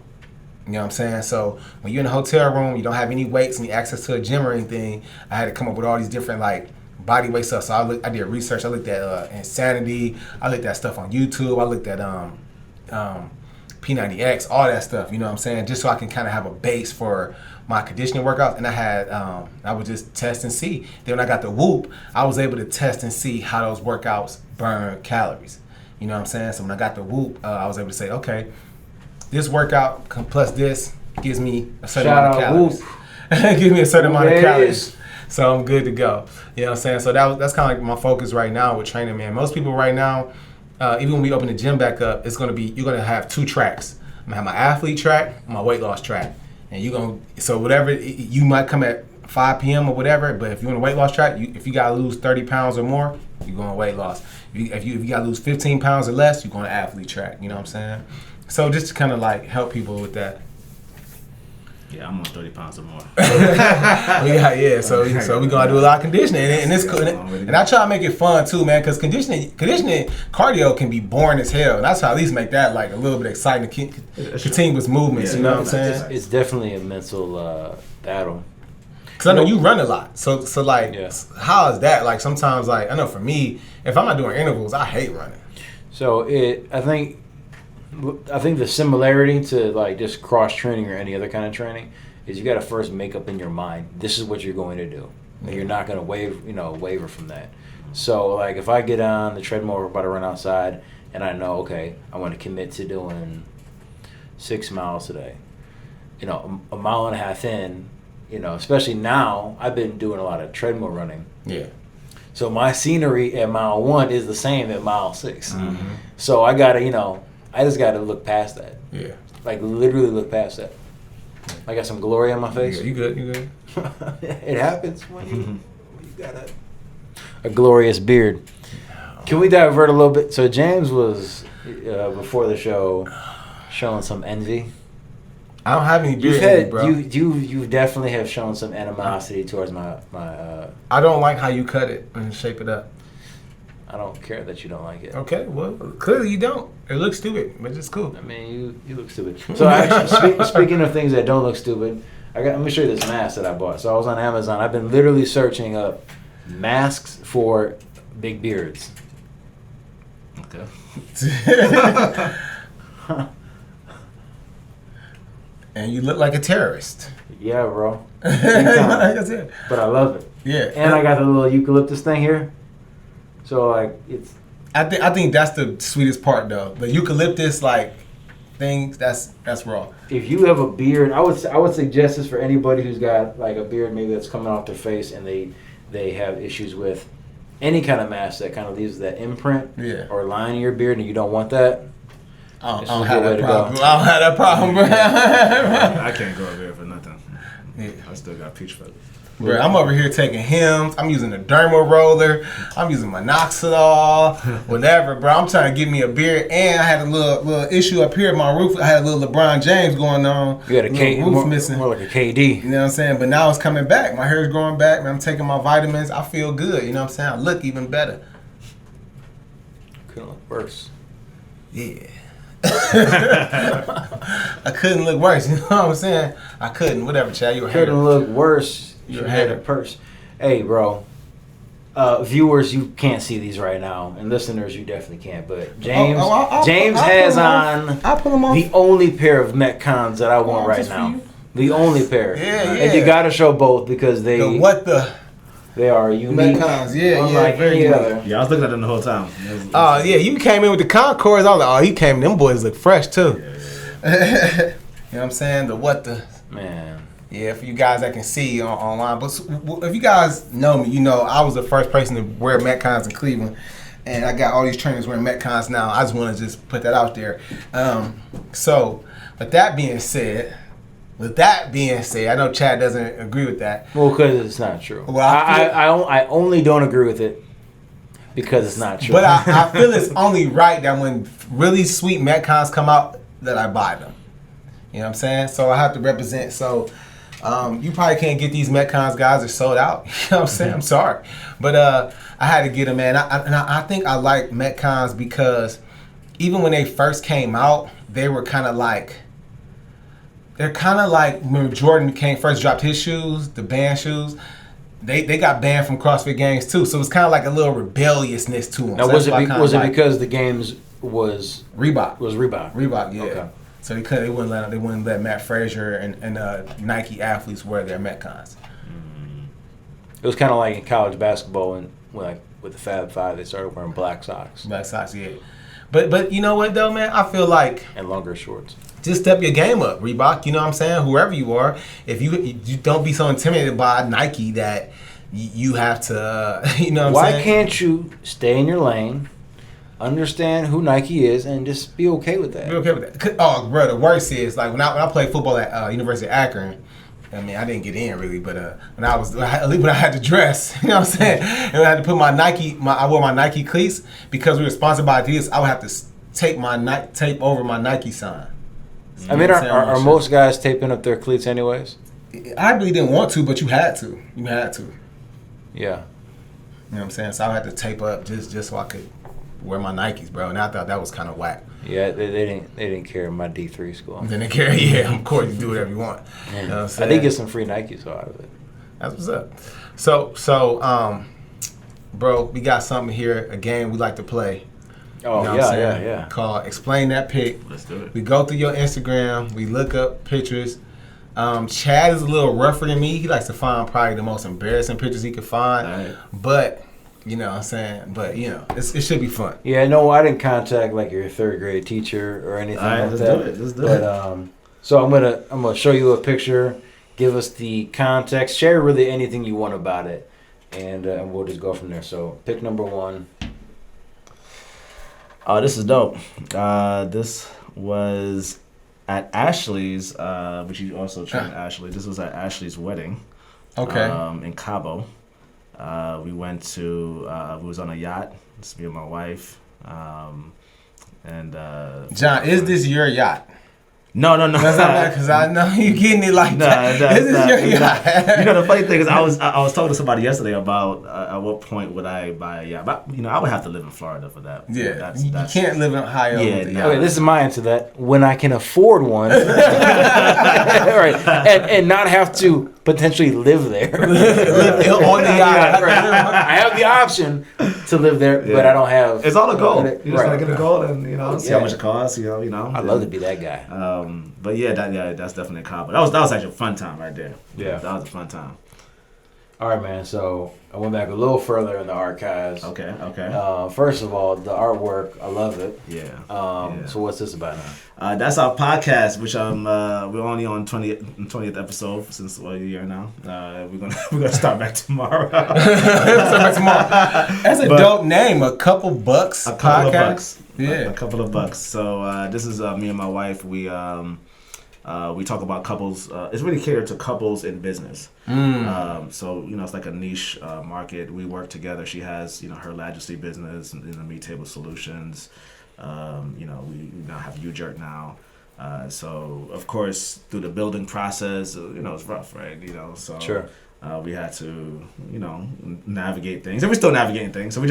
B: You know what I'm saying? So when you're in a hotel room, you don't have any weights, any access to a gym or anything, I had to come up with all these different like body weight stuff. So I did research. I looked at Insanity. I looked at stuff on YouTube. I looked at P90X, all that stuff. You know what I'm saying? Just so I can kind of have a base for my conditioning workouts. And I would just test and see. Then when I got the Whoop, I was able to test and see how those workouts burn calories. You know what I'm saying? So when I got the Whoop, I was able to say, okay, this workout plus this gives me a certain amount of calories. Gives me a certain amount of calories. So I'm good to go. You know what I'm saying? So that's kind of like my focus right now with training, man. Most people right now, even when we open the gym back up, you're gonna have 2 tracks. I'm gonna have my athlete track, and my weight loss track. And so whatever, you might come at 5 p.m. or whatever, but if you're on a weight loss track, if you gotta lose 30 pounds or more, you're going weight loss. If you gotta lose 15 pounds or less, you're going to athlete track. You know what I'm saying? So just to kind of like help people with that.
A: Yeah, I'm on 30 pounds or more.
B: So we're gonna do a lot of conditioning, and it's cool. And I try to make it fun too, man, because conditioning, cardio can be boring as hell, and I try to at least make that like a little bit exciting to continue with movements. You know what I'm saying?
C: It's definitely a mental battle.
B: Cause I know you run a lot, so like, how is that? Like sometimes, like I know for me, if I'm not doing intervals, I hate running.
C: So I think the similarity to like just cross training or any other kind of training is you got to first make up in your mind this is what you're going to do. And you're not going to waver from that. So like if I get on the treadmill or about to run outside and I know okay I want to commit to doing 6 miles today, a mile and a half in. Especially now, I've been doing a lot of treadmill running.
B: Yeah.
C: So my scenery at mile 1 is the same at mile 6.
B: Mm-hmm.
C: So I gotta, I just gotta look past that.
B: Yeah.
C: Like literally look past that. I got some glory on my face.
B: You good? You good?
C: It happens when you got a glorious beard. Can we divert a little bit? So James was before the show showing some envy.
B: I don't have any beard, bro.
C: You definitely have shown some animosity towards my.
B: I don't like how you cut it and shape it up.
C: I don't care that you don't like it.
B: Okay, well, clearly you don't. It looks stupid, but it's cool.
C: I mean, you look stupid. So actually, speaking of things that don't look stupid, let me show you this mask that I bought. So I was on Amazon. I've been literally searching up masks for big beards.
A: Okay.
B: And you look like a terrorist.
C: Yeah, bro.
B: Like I said.
C: But I love it.
B: Yeah.
C: And I got the little eucalyptus thing here. So like it's.
B: I think that's the sweetest part though. The eucalyptus things that's raw.
C: If you have a beard, I would suggest this for anybody who's got like a beard maybe that's coming off their face and they have issues with any kind of mask that kind of leaves that imprint or line in your beard and you don't want that.
B: I don't have that problem. I don't have that problem, bro.
A: I can't go over here for nothing.
B: Yeah.
A: I still got peach feathers.
B: Bro, I'm over here taking Hims. I'm using a derma roller. I'm using minoxidil, whatever, bro. I'm trying to get me a beard, and I had a little issue up here at my roof. I had a little LeBron James going on.
C: You had a
B: roof missing.
C: More like a KD.
B: You know what I'm saying? But now it's coming back. My hair's growing back. Man, I'm taking my vitamins. I feel good. You know what I'm saying? I look even better.
C: Couldn't look worse.
B: Yeah. I couldn't look worse. You know what I'm saying? I couldn't. Whatever, Chad. You were
C: couldn't look worse. You had a purse. Hey, bro. Viewers, you can't see these right now, and listeners, you definitely can't. But James, James has on the only pair of Metcons that I want right now. The only pair.
B: Yeah.
C: And you gotta show both because they they are unique.
B: Metcons,
C: unlike any other.
A: Yeah, I was looking at them the whole time.
B: Oh yeah, you came in with the Concords. I was like, oh, he came. Them boys look fresh too.
A: Yeah.
B: You know what I'm saying?
C: Man.
B: Yeah, for you guys that can see online. But if you guys know me, you know I was the first person to wear Metcons in Cleveland. And I got all these trainers wearing Metcons now. I just want to just put that out there. So, with that being said, I know Chad doesn't agree with that.
C: Well, because it's not true. Well, I only don't agree with it because it's not true.
B: But I feel it's only right that when really sweet Metcons come out, that I buy them. You know what I'm saying? So I have to represent. So you probably can't get these Metcons, guys. They're sold out. You know what I'm saying? I'm sorry. But I had to get them, man. I think I like Metcons because even when they first came out, they were kind of like, they're kind of like when Jordan first dropped his shoes, the band shoes. They got banned from CrossFit Games too, so it was kind of like a little rebelliousness to them.
C: Now,
B: so
C: was it because the games was
B: Reebok?
C: Reebok,
B: yeah.
C: Okay.
B: So they wouldn't let Matt Frazier and Nike athletes wear their Metcons.
C: It was kind of like in college basketball and with the Fab Five, they started wearing black socks.
B: Black socks, yeah. But you know what though, man? I feel like
C: and longer shorts.
B: Just step your game up, Reebok. You know what I'm saying? Whoever you are, if you don't be so intimidated by Nike that you have to, you know what I'm saying?
C: Why can't you stay in your lane, understand who Nike is, and just be okay with that?
B: Be okay with that. Oh, bro, the worst is like when I played football at University of Akron. I mean, I didn't get in really, but when I had to dress, you know what I'm saying? And I had to put I wore my Nike cleats because we were sponsored by Adidas. I would have to tape over my Nike sign.
C: I mean, are most guys taping up their cleats anyways?
B: I really didn't want to, but you had to.
C: Yeah.
B: You know what I'm saying? So I had to tape up just so I could wear my Nikes, bro. And I thought that was kind of whack.
C: Yeah, they didn't care in my D3 school.
B: They didn't care. Yeah, of course you do whatever you want.
C: Yeah.
B: You know what I'm saying?
C: I did get some free Nikes out of it.
B: That's what's up. So, bro, we got something here, a game we like to play.
C: Oh,
B: you know
C: yeah.
B: Called Explain That Pic.
A: Let's do it.
B: We go through your Instagram. We look up pictures. Chad is a little rougher than me. He likes to find probably the most embarrassing pictures he could find.
A: Right.
B: But, you know what I'm saying? But, you know, it should be fun.
C: Yeah, no, I didn't contact like your third grade teacher or anything like
A: let's
C: that.
A: do it. Let's do it.
C: So I'm gonna show you a picture. Give us the context. Share really anything you want about it. and we'll just go from there. So pick number one.
A: Oh, this is dope. This was at Ashley's, which you also trained Ashley. This was at Ashley's wedding.
B: Okay.
A: In Cabo. We went to, we was on a yacht. It's me and my wife.
B: John, is this your yacht?
A: No.
B: That's not because I know you getting it like that. This is your yacht.
A: You know, the funny thing is, I was talking to somebody yesterday about at what point would I buy a yacht. But, I would have to live in Florida for that.
B: Yeah,
A: that's,
B: you can't live in Ohio.
A: Yeah.
C: Okay, this is my answer to that. When I can afford one, right, and not have to potentially live there.
B: Live on the yacht.
C: Right. I have the option to live there, but I don't have.
A: It's all a goal.
C: Right.
A: You just gotta get a goal and see how much it costs. You know.
C: I'd love to be that guy.
A: But that's definitely a cop. But that was actually a fun time right there.
C: Yeah,
A: that was a fun time.
C: All right, man. So I went back a little further in the archives.
A: Okay.
C: First of all, the artwork, I love it.
A: Yeah.
C: So what's this about now?
A: That's our podcast, which we're only on 20th episode since a year now. We're gonna start back tomorrow.
B: That's a dope name. A couple bucks.
A: A couple of bucks.
B: Yeah.
A: A couple of bucks. So this is me and my wife. We talk about couples. It's really catered to couples in business. So it's like a niche market. We work together. She has her Majesty business and me Table Solutions. We now have UJerk now. So of course through the building process, it's rough, right? So
C: sure.
A: We had to, navigate things, and we're still navigating things. So we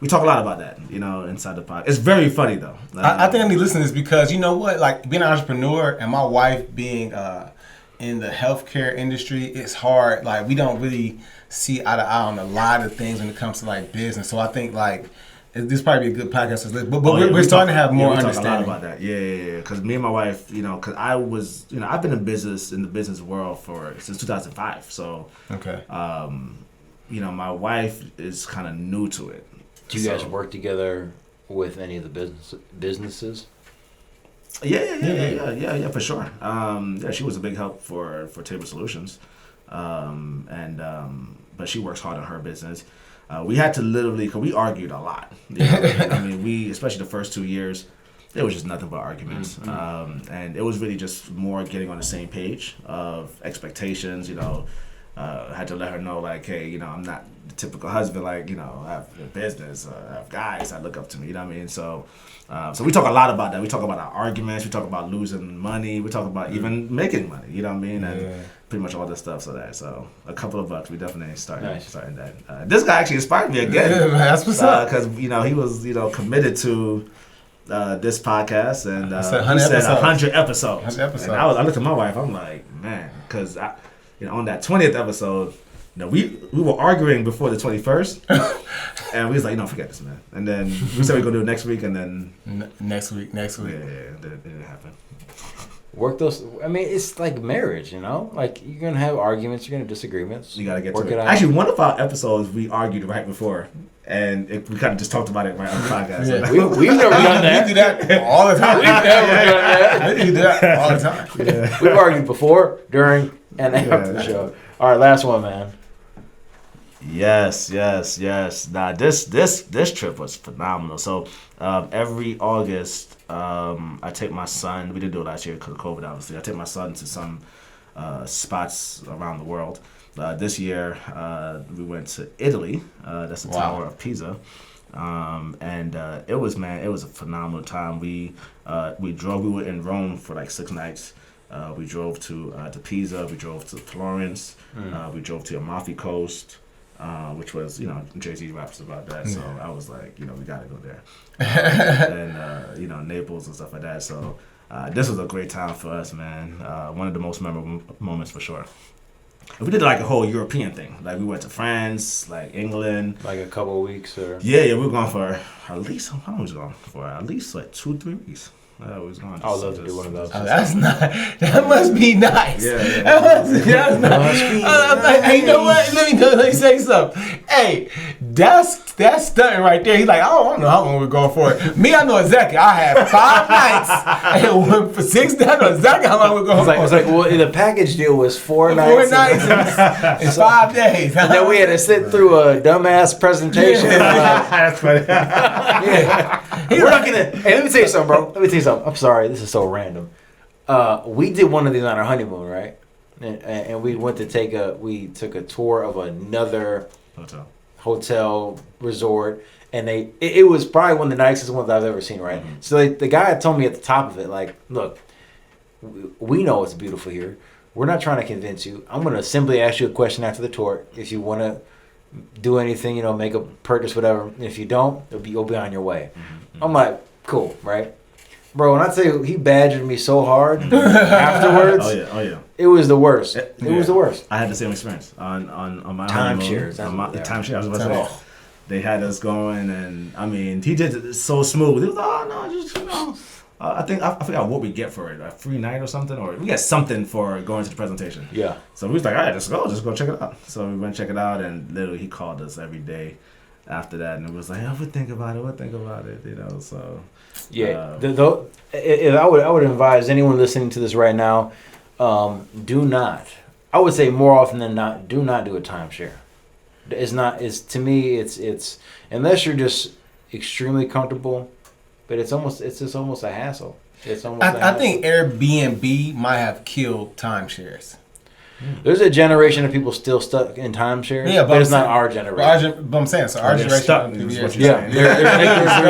A: talk a lot about that, inside the podcast. It's very funny though.
B: I think I need to listen to this because you know what, like being an entrepreneur and my wife being in the healthcare industry, it's hard. Like we don't really see eye to eye on a lot of things when it comes to like business. So I think like this probably be a good podcast to listen. But we're starting to have more understanding.
A: A lot about that. Yeah. Because me and my wife, because I was, I've been in the business world since 2005. So,
B: okay.
A: My wife is kind of new to it.
C: Do you guys work together with any of the businesses?
A: Yeah, for sure. She was a big help for Table Solutions, but she works hard on her business. We had to literally, because we argued a lot. Especially the first 2 years, it was just nothing but arguments. And it was really just more getting on the same page of expectations. I had to let her know, like, hey, I'm not the typical husband, like, I have a business, I have guys that look up to me, So we talk a lot about that. We talk about our arguments, we talk about losing money, we talk about even making money, and pretty much all this stuff. So a couple of bucks, we definitely starting that. This guy actually inspired me again.
B: Yeah, man, that's what's up.
A: Because, he was, committed to this podcast, and he said 100 episodes.
B: 100 episodes.
A: And I looked at my wife, I'm like, man, because on that 20th episode, we were arguing before the 21st, and we was like, forget this, man. And then we said we're gonna do it next week, and then
B: next week.
A: Yeah, it didn't happen.
C: Work those. It's like marriage, Like you're gonna have arguments, you're gonna have disagreements.
A: You gotta get
C: work
A: to it.
C: out.
A: Actually, one of our episodes we argued right before, and we kind of just talked about it right on the podcast.
B: Yeah.
C: We've never done that.
B: We do that all the time.
C: We've never done that.
B: We do that all the time.
A: Yeah.
C: We've argued before, during, and after the show. All right, last one, man.
A: Yes. Nah, this trip was phenomenal. So every August, I take my son. We didn't do it last year because of COVID, obviously. I take my son to some spots around the world. This year, we went to Italy. That's the Tower of Pisa. And it was a phenomenal time. We drove. We were in Rome for like 6 nights. We drove to Pisa. We drove to Florence. We drove to Amalfi Coast. Which was, Jay-Z raps about that. So I was like, we got to go there. And, Naples and stuff like that. So this was a great time for us, man. One of the most memorable moments for sure. We did like a whole European thing. Like we went to France, like England.
C: Like a couple of weeks or?
A: Yeah, we were going for at least, how long was we going for? At least like 2-3 weeks. was going.
C: I would love to do one of those.
B: Oh, that's not. That must be nice.
A: Yeah.
B: That's not. I'm like, hey, you know what? Let me say something. Hey, that's stunting right there. He's like, I don't know how long we're going for it. Me, I know exactly. I had 5 nights and went for 6 days. I know exactly how long we're going for.
C: It's like, well, the package deal was 4 nights.
B: 4 nights and 5 days.
C: And then we had to sit through a dumbass presentation.
A: That's funny.
C: Yeah. We're not gonna. Hey, let me tell you something, bro. Let me tell you something. I'm sorry, this is so random. We did one of these on our honeymoon, right? And we went to we took a tour of another hotel resort, and it was probably one of the nicest ones I've ever seen, right? Mm-hmm. So the guy told me at the top of it, like, look, we know it's beautiful here. We're not trying to convince you. I'm gonna simply ask you a question after the tour. If you want to do anything, make a purchase, whatever. If you don't, you'll be on your way. Mm-hmm. I'm like, cool, right? Bro, when I tell you he badgered me so hard afterwards,
A: oh yeah,
C: it was the worst. It was the worst.
A: I had the same experience on my
C: timeshares.
A: Timeshare. I was about to say, they had us going, and I mean, he did it so smooth. He was like, oh no, just I forgot what we get for it, a free night or something, or we got something for going to the presentation.
C: Yeah.
A: So we was like, all right, just go check it out. So we went check it out, and literally he called us every day after that, and it was like, oh, we'll think about it, So
C: yeah, I would advise anyone listening to this right now, do not. I would say more often than not, do not do a timeshare. To me, it's unless you're just extremely comfortable. But it's just almost a hassle.
B: I think Airbnb might have killed timeshares.
C: There's a generation of people still stuck in timeshares. Yeah, but it's not our generation.
B: But I'm saying, so our generation.
A: Stuck,
C: they're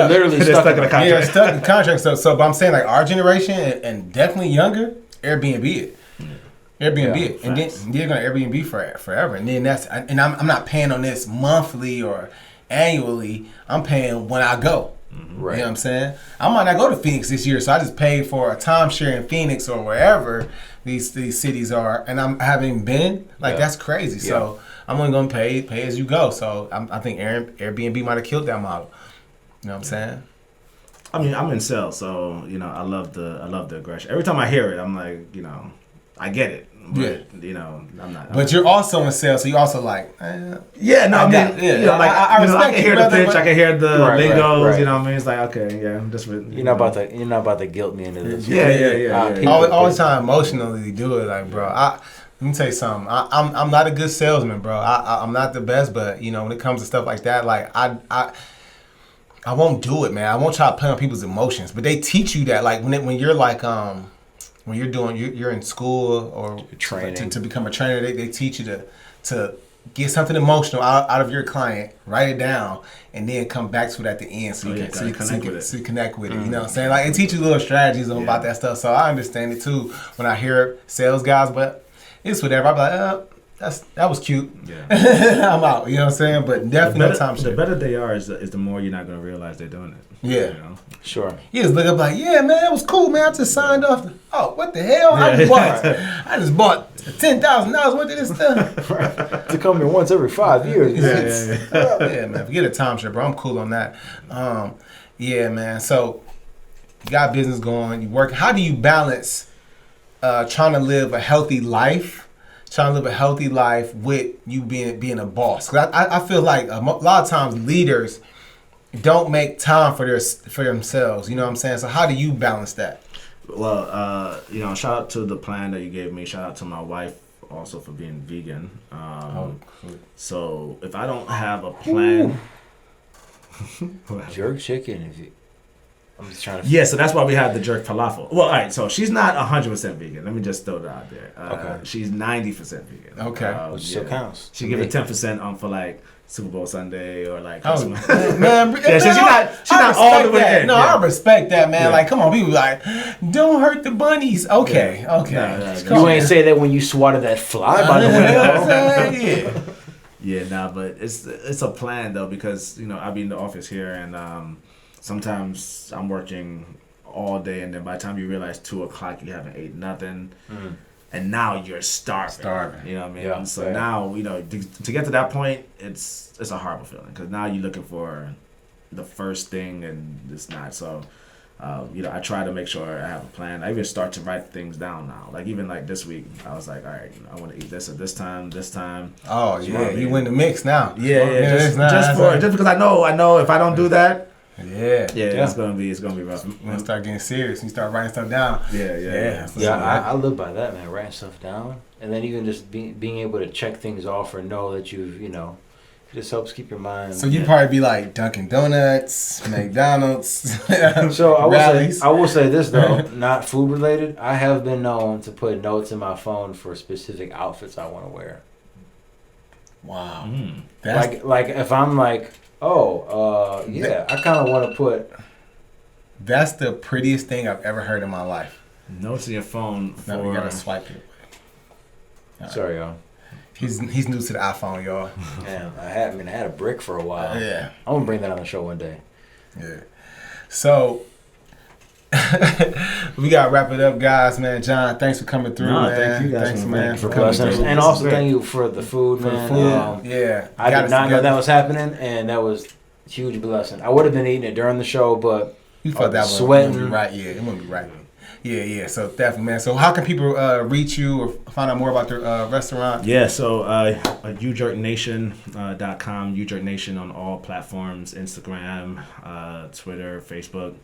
C: literally stuck in the contract.
B: Yeah, stuck in the contract. So, but I'm saying, like, our generation and definitely younger, Airbnb it. Airbnb it. And then they're going to Airbnb forever. And then I'm not paying on this monthly or annually. I'm paying when I go.
C: Right.
B: You know what I'm saying? I might not go to Phoenix this year, so I just paid for a timeshare in Phoenix or wherever these cities are, and I haven't even been. Like, that's crazy. Yeah. So I'm only gonna pay as you go. So I think Airbnb might have killed that model. You know what I'm saying?
A: I mean, I'm in sales, so I love the aggression. Every time I hear it, I'm like, I get it. But, I'm not.
B: But you're also in sales, so you also like.
A: Yeah, no, I can hear the pitch, I can hear the lingos.
C: Right.
A: You know what I mean? It's like, okay, yeah, I'm just with.
C: You're not about to guilt me into this.
A: Yeah.
B: All the time, emotionally do it, like, bro. Let me tell you something. I'm not a good salesman, bro. I'm not the best, but when it comes to stuff like that, like I won't do it, man. I won't try to play on people's emotions, but they teach you that, like when you're like when you're in school or
C: training
B: to become a trainer, they teach you to get something emotional out of your client, write it down, and then come back to it at the end so you can connect with it. You know what I'm saying? Like, it teaches you little strategies about that stuff. So I understand it too when I hear sales guys, but it's whatever. I'm like, that was cute. Yeah. I'm out. You know what I'm saying? But definitely no time share.
A: The better they are is the more you're not going to realize they're doing it.
B: Yeah.
C: Sure.
B: You just look up like, yeah, man, that was cool, man. I just signed off. Oh, what the hell? I just bought $10,000 worth of this stuff.
C: To come here once every 5 years.
B: Yeah, man. Forget a timeshare, bro. I'm cool on that. Yeah, man. So you got business going. You work. How do you balance trying to live a healthy life? Trying to live a healthy life with you being a boss? Because I feel like a lot of times leaders don't make time for themselves. You know what I'm saying? So how do you balance that?
A: Well, shout out to the plan that you gave me. Shout out to my wife also for being vegan.
B: Cool.
A: So if I don't have a plan,
C: jerk chicken. I'm just trying to.
A: Yeah, so that's why we have the jerk falafel. Well, all right. So she's not 100% vegan. Let me just throw that out there.
C: Okay.
A: She's 90% vegan.
B: Okay.
C: Which still counts.
A: She give it 10% on for like Super Bowl Sunday or like
B: Christmas.
A: Man, she's not all the way there.
B: No, I respect that, man. Yeah. Like, come on, people like, don't hurt the bunnies. Okay.
C: No, you ain't say that when you swatted that fly by the window.
A: Yeah, but it's a plan though, because I be in the office here and sometimes I'm working all day, and then by the time you realize 2:00 you haven't ate nothing. And now you're starving. You know what I mean?
B: Yeah,
A: so now, to get to that point, it's a horrible feeling, because now you're looking for the first thing and it's not. So I try to make sure I have a plan. I even start to write things down now. Like even like this week, I was like, all right, I want to eat this at this time.
B: Oh yeah, you win the mix now.
A: Yeah. Just because I know if I don't do that.
B: Yeah,
A: it's gonna be rough.
B: When you start getting serious, you start writing stuff down.
A: Yeah.
C: I live by that, man. Writing stuff down, and then even just being able to check things off or know that you've, it just helps keep your mind.
B: So you probably be like Dunkin' Donuts, McDonald's.
C: So I will say this though, not food related. I have been known to put notes in my phone for specific outfits I want to wear.
B: Wow.
C: Like if I'm like, I kind of want to put.
B: That's the prettiest thing I've ever heard in my life.
A: Notes in your phone.
B: Now we gotta swipe it.
C: Right. Sorry, y'all.
B: He's new to the iPhone, y'all.
C: Man, I had a brick for a while.
B: Yeah.
C: I'm gonna bring that on the show one day.
B: Yeah. So we gotta wrap it up, guys. Man, John, thanks for coming through. Man.
A: Thank you guys.
B: Thanks, man,
C: for blessing us, and also thank you for the food, man. I did not know that was happening, and that was a huge blessing. I would have been eating it during the show, but
B: you felt that
C: sweating.
B: Wouldn't be right. Yeah, it wouldn't be right. Yeah. So definitely, man. So how can people reach you or find out more about the restaurant?
A: Yeah, so UJerkNation.com, UJerk Nation on all platforms, Instagram, Twitter, Facebook.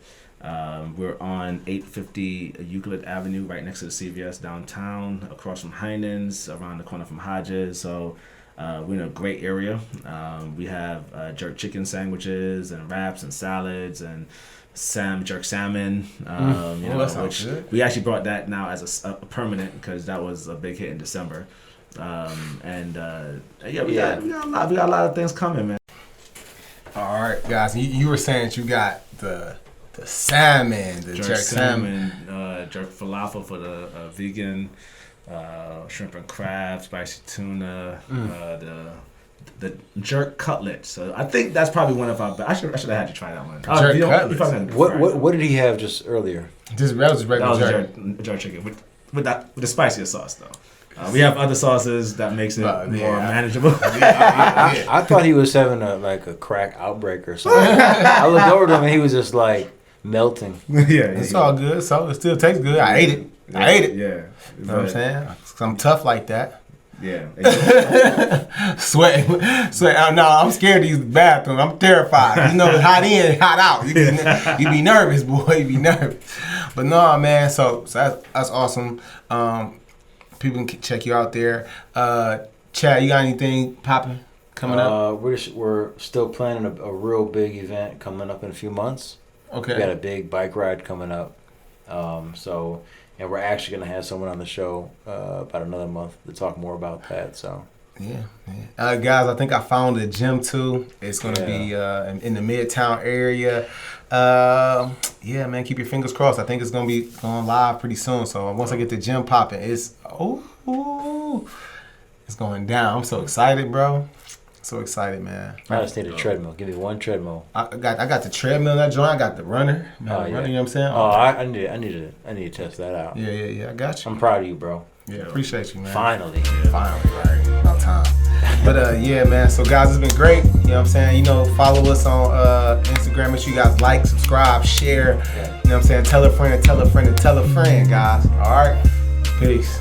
A: We're on 850 Euclid Avenue, right next to the CVS downtown, across from Heinen's, around the corner from Hodges. So we're in a great area. We have jerk chicken sandwiches and wraps and salads and jerk salmon, which good. We actually brought that now as a permanent because that was a big hit in December. We got a lot of things coming, man.
B: All right, guys, you were saying that you got the salmon, the jerk salmon,
A: jerk falafel for the vegan, shrimp and crab, spicy tuna, the jerk cutlet. So I think that's probably one of our best. I should have had you try that one.
B: Jerk cutlet.
C: What did he have just earlier?
B: That was regular
A: jerk chicken with the spicier sauce though. We have other sauces that makes it more manageable.
C: I thought he was having a crack outbreak or something. I looked over to him and he was just like melting.
B: It's all good. So it still tastes good. I ate it.
A: Yeah.
B: You know what I'm saying? I'm tough like that.
A: Yeah.
B: Sweating. No, I'm scared to use the bathroom. I'm terrified. It's hot in, hot out. You be nervous, boy. You be nervous. But no, man. So that's awesome. People can check you out there. Chad, you got anything popping coming up?
C: We're still planning a real big event coming up in a few months.
B: Okay.
C: We got a big bike ride coming up. And we're actually going to have someone on the show about another month to talk more about that. So
B: yeah. Guys, I think I found a gym too. It's going to be in the Midtown area. Man, keep your fingers crossed. I think it's going to be going live pretty soon. So once I get the gym popping, it's going down. I'm so excited, bro. So excited, man.
C: I just need a treadmill. Give me one treadmill.
B: I got the treadmill in that joint. I got the runner. Runner, you know what I'm saying?
C: I need to test that out.
B: Yeah. I got you.
C: I'm proud of you, bro.
B: Yeah, appreciate you, man.
C: Finally,
B: right? About time. But man. So guys, it's been great. You know what I'm saying? Follow us on Instagram. Make sure you guys like, subscribe, share. You know what I'm saying? Tell a friend, guys. All right. Peace.